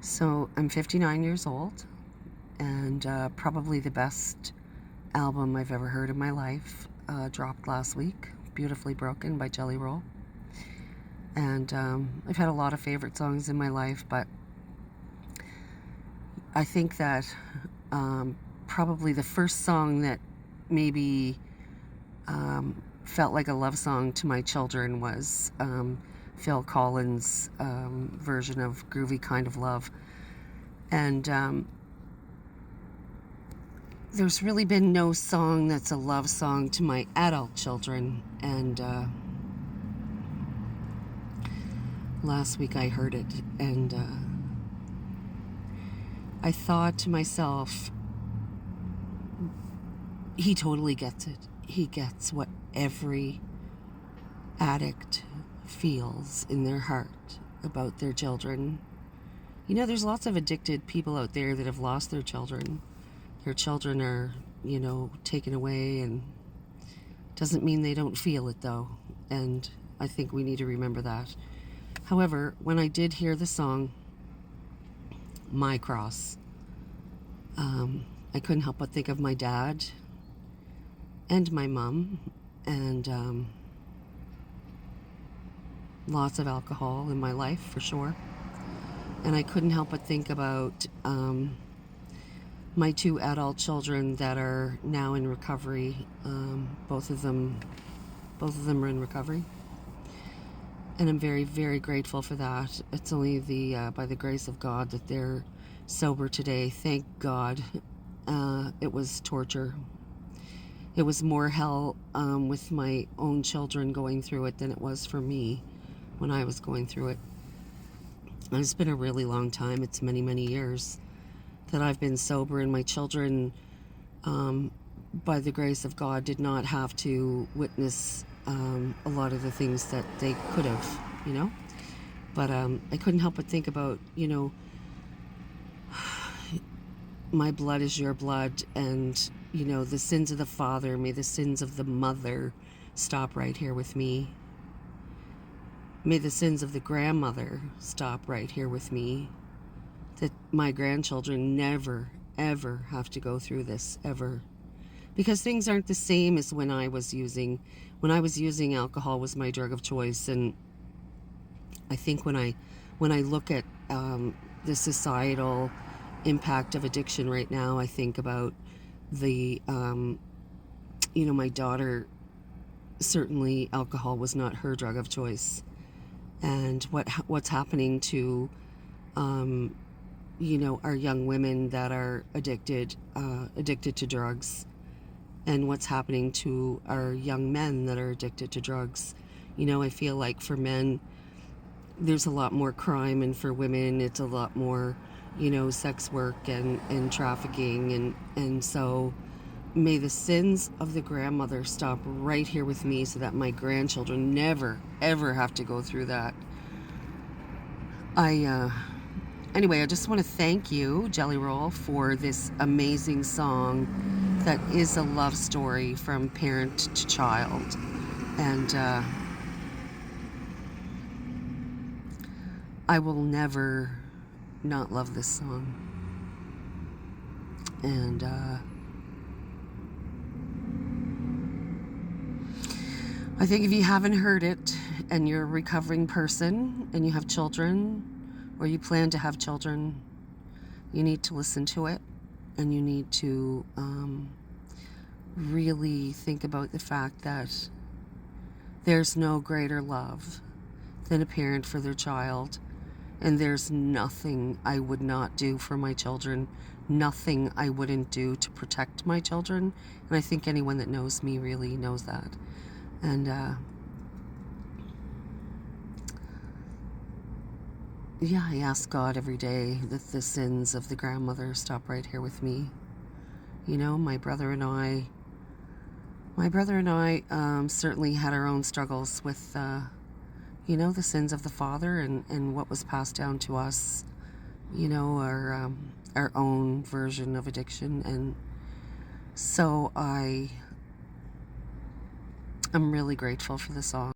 So I'm 59 years old, and probably the best album I've ever heard in my life dropped last week, Beautifully Broken by Jelly Roll. And I've had a lot of favorite songs in my life, but I think that probably the first song that maybe felt like a love song to my children was Phil Collins' version of Groovy Kind of Love. And there's really been no song that's a love song to my adult children. And last week I heard it, and I thought to myself, he totally gets it. He gets what every addict feels in their heart about their children. You know, there's lots of addicted people out there that have lost their children. Their children are, taken away, and doesn't mean they don't feel it, though. And I think we need to remember that. However, when I did hear the song, My Cross, I couldn't help but think of my dad and my mom, and lots of alcohol in my life, for sure. And I couldn't help but think about my two adult children that are now in recovery. Both of them are in recovery, and I'm very, very grateful for that. It's only by the grace of God that they're sober today. Thank God. It was torture. It was more hell with my own children going through it than it was for me when I was going through it. And it's been a really long time. It's many, many years that I've been sober, and my children, by the grace of God, did not have to witness a lot of the things that they could have, But I couldn't help but think about, my blood is your blood, and, the sins of the father, may the sins of the mother stop right here with me. May the sins of the grandmother stop right here with me. That my grandchildren never, ever have to go through this, ever. Because things aren't the same as when I was using. When I was using, alcohol was my drug of choice. And I think when I look at the societal impact of addiction right now, I think about the, my daughter, certainly alcohol was not her drug of choice. And what's happening to, our young women that are addicted to drugs, and what's happening to our young men that are addicted to drugs. I feel like for men, there's a lot more crime, and for women, it's a lot more, sex work and trafficking. And so may the sins of the grandmother stop right here with me, so that my grandchildren never, ever have to go through that. Anyway, I just want to thank you, Jelly Roll, for this amazing song that is a love story from parent to child. And I will never not love this song. And I think if you haven't heard it, and you're a recovering person, and you have children, or you plan to have children, you need to listen to it, and you need to really think about the fact that there's no greater love than a parent for their child. And there's nothing I would not do for my children, nothing I wouldn't do to protect my children. And I think anyone that knows me really knows that. And I ask God every day that the sins of the grandmother stop right here with me. My brother and I certainly had our own struggles with, the sins of the father, and what was passed down to us, our own version of addiction. And so I'm really grateful for the song.